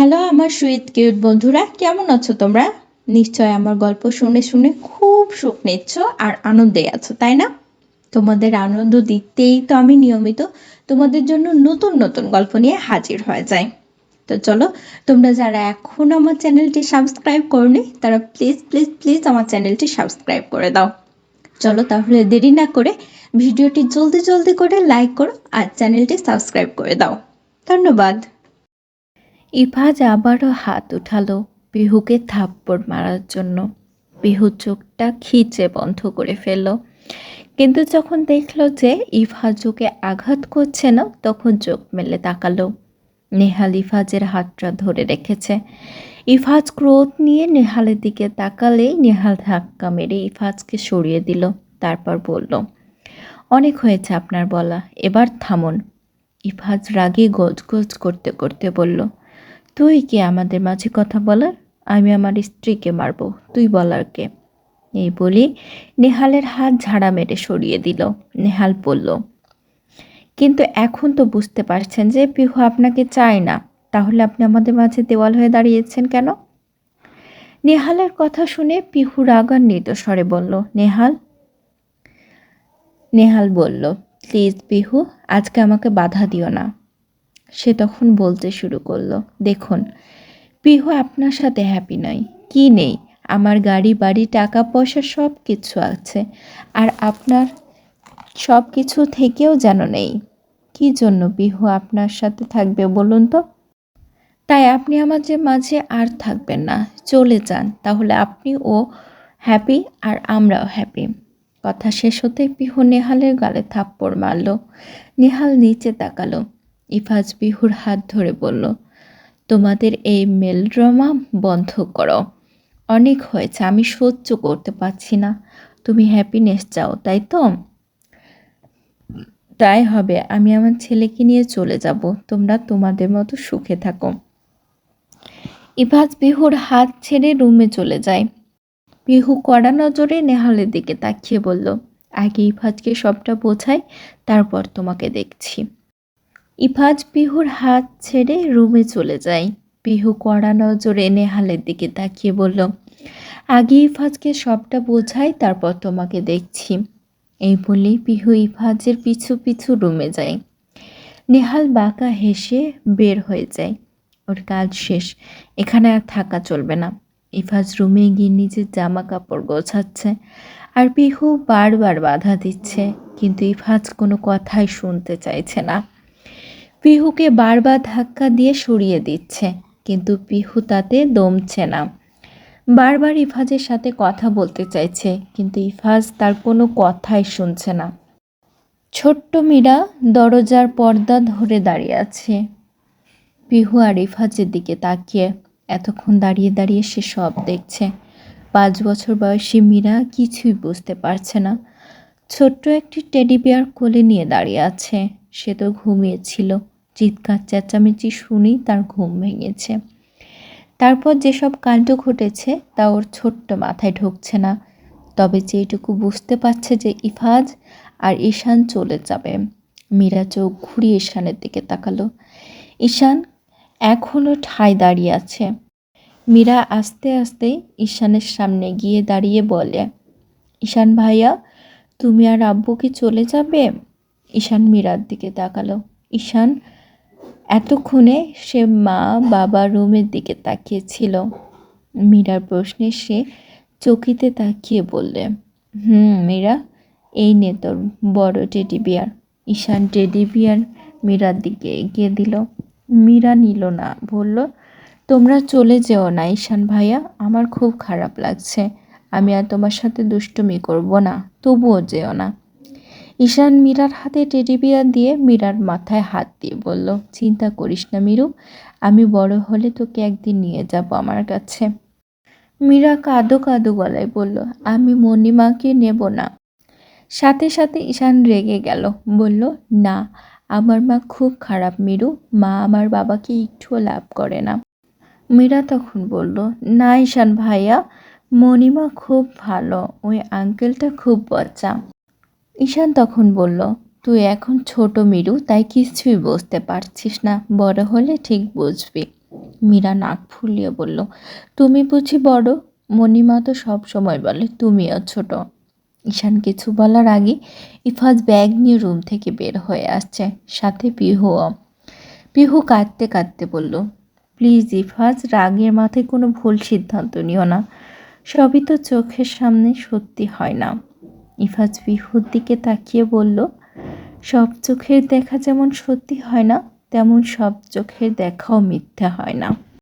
Hello আমার sweet cute বন্ধুরা, কেমন আছো তোমরা? নিশ্চয় আমার গল্প শুনে শুনে খুব সুখ নিচ্ছ আর আনন্দে আছো, তাই না? তোমাদের আনন্দ দিতেই তো আমি নিয়মিত তোমাদের জন্য নতুন নতুন গল্প নিয়ে হাজির হয়ে যাই। তো চলো, তোমরা যারা এখন আমার চ্যানেলটি সাবস্ক্রাইব করনি তারা প্লিজ প্লিজ প্লিজ আমার চ্যানেলটি সাবস্ক্রাইব করে দাও। চলো তাহলে দেরি না করে ভিডিওটি জলদি জলদি করে লাইক করো আর চ্যানেলটি সাবস্ক্রাইব করে দাও। ধন্যবাদ। ইফাজ আবারও হাত উঠালো পিহুকে থাপ্পড় মারার জন্য। পিহু চোখটা খিচে বন্ধ করে ফেলল, কিন্তু যখন দেখলো যে ইফাজ ওকে আঘাত করছে না তখন চোখ মেলে তাকালো। নেহাল ইফাজের হাতটা ধরে রেখেছে। ইফাজ ক্রোধ নিয়ে নেহালের দিকে তাকালেই নেহাল ধাক্কা মেরে ইফাজকে সরিয়ে দিল। তারপর বলল, অনেক হয়েছে আপনার বলা, এবার থামুন। ইফাজ রাগে গজগজ করতে করতে বলল, তুই কে আমাদের মাঝে কথা বলার? আমি আমার স্ত্রীকে মারব, তুই বলার কে? এই বলি নেহালের হাত ঝাড়া মেরে সরিয়ে দিল। নেহাল বলল, কিন্তু এখন তো বুঝতে পারছেন যে পিহু আপনাকে চায় না, তাহলে আপনি আমাদের মাঝে দেওয়াল হয়ে দাঁড়িয়েছেন কেন? নেহালের কথা শুনে পিহু রাগান্বিত স্বরে বলল, নেহাল বলল, প্লিজ পিহু, আজকে আমাকে বাধা দিও না। সে তখন বলতে শুরু করলো, দেখুন পিহু আপনার সাথে হ্যাপি নয়। কি নেই? আমার গাড়ি বাড়ি টাকা পয়সা সব কিছু আছে, আর আপনার সব কিছু থেকেও যেন নেই। কি জন্য পিহু আপনার সাথে থাকবে বলুন তো? তাই আপনি আমাদের মাঝে আর থাকবেন না, চলে যান, তাহলে আপনি ও হ্যাপি আর আমরাও হ্যাপি। কথা শেষ হতে পিহু নেহালের গালে থাপ্পড় মারল। নেহাল নিচে তাকালো। ইফাজ পিহুর হাত ধরে বলল, তোমাদের এই মেলড্রামা বন্ধ করো, অনেক হয়েছে, আমি সহ্য করতে পারছি না। তুমি হ্যাপিনেস চাও, তাই তো? তাই হবে, আমি আমার ছেলেকে নিয়ে চলে যাব, তোমরা তোমাদের মতো সুখে থাকো। ইফাজ পিহুর হাত ছেড়ে রুমে চলে যায়। পিহু কড়া নজরে নেহালের দিকে তাকিয়ে বলল, আগে ইফাজকে সবটা বোঝাই, তারপর তোমাকে দেখছি। ইফাজ পিহুর হাত ছেড়ে রুমে চলে যায়। পিহু কড়া নজরে নেহালের দিকে তাকিয়ে বলল, আগে ইফাজকে সবটা বোঝাই, তারপর তোমাকে দেখছি। এই বলেই পিহু ইফাজের পিছু পিছু রুমে যায়। নেহাল বাঁকা হেসে বের হয়ে যায়। ওর কাজ শেষ, এখানে আর থাকা চলবে না। ইফাজ রুমে গিয়ে নিজের জামা কাপড় গোছাচ্ছে, আর পিহু বারবার বাধা দিচ্ছে, কিন্তু ইফাজ কোনো কথাই শুনতে চাইছে না। পিহুকে বারবার ধাক্কা দিয়ে সরিয়ে দিচ্ছে, কিন্তু পিহু তাতে দমছে না। বারবার ইফাজের সাথে কথা বলতে চাইছে, কিন্তু ইফাজ তার কোনো কথাই শুনছে না। ছোট্ট মীরা দরজার পর্দা ধরে দাঁড়িয়ে আছে। পিহু আর ইফাজের দিকে তাকিয়ে। এতক্ষণ দাঁড়িয়ে দাঁড়িয়ে সে সব দেখছে। 5 বছর বয়সী মীরা কিছুই বুঝতে পারছে না। ছোট্ট একটি টেডি বিয়ার কোলে নিয়ে দাঁড়িয়ে আছে। সে তো ঘুমিয়েছিল। চিৎকার চেঁচামেচি শুনেই তার ঘুম ভেঙেছে। তারপর যেসব কাণ্ড ঘটেছে তা ওর ছোট্ট মাথায় ঢুকছে না। তবে যেটুকু বুঝতে পারছে যে ইফাজ আর ঈশান চলে যাবে। মীরা চোখ ঘুরিয়ে ঈশানের দিকে তাকালো। ঈশান এখনও ঠায় দাঁড়িয়ে আছে। মীরা আস্তে আস্তে ঈশানের সামনে গিয়ে দাঁড়িয়ে বলে, ঈশান ভাইয়া, তুমি আর আব্বু কি চলে যাবে? ঈশান মীরার দিকে তাকালো। ঈশান এতক্ষণে সে মা বাবা রুমের দিকে তাকিয়েছিল। মীরার প্রশ্নে সে চকিতে তাকিয়ে বললে, মীরা, এই নে তোর বড় টেডি বিয়ার। ঈশান টেডি বিয়ার মীরার দিকে এগিয়ে দিল। মীরা নিল না, বলল, তোমরা চলে যেও না ঈশান ভাইয়া, আমার খুব খারাপ লাগছে। আমি আর তোমার সাথে দুষ্টুমি করব না, তবুও যেও না। ঈশান মীরার হাতে টেডি বিয়ার দিয়ে মীরার মাথায় হাত দিয়ে বলল, চিন্তা করিস না মীরু, আমি বড় হলে তোকে একদিন নিয়ে যাব আমার কাছে। মীরা কাঁদো কাঁদো গলায় বলল, আমি মণিমাকে নেব না। সাথে সাথে ঈশান রেগে গেল, বলল, না, আমার মা খুব খারাপ মীরু, মা আমার বাবাকে একটুও লাভ করে না। মীরা তখন বলল, না ঈশান ভাইয়া, মণিমা খুব ভালো, ওই আঙ্কেলটা খুব বজ্জা। ঈশান তখন বলল, তুই এখন ছোট মীরু, তাই কিছুই বুঝতে পারছিস না, বড় হলে ঠিক বুঝবি। মীরা নাক ফুলিয়ে বলল, তুমি বুঝি বড়? মণিমা তো সব সময় বলে তুমিও ছোট। ঈশান কিছু বলার আগে ইফাজ ব্যাগ নিয়ে রুম থেকে বের হয়ে আসছে, সাথে পিহুও। পিহু কাঁদতে কাঁদতে বলল, প্লিজ ইফাজ, রাগের মাথায় কোনো ভুল সিদ্ধান্ত নিও না। সবই তো চোখের সামনে, সত্যি হয় না। ইফাজ পিহুর দিকে তাকিয়ে বলল, সব চোখের দেখা যেমন সত্যি হয় না, তেমন সব চোখের দেখাও মিথ্যে হয় না।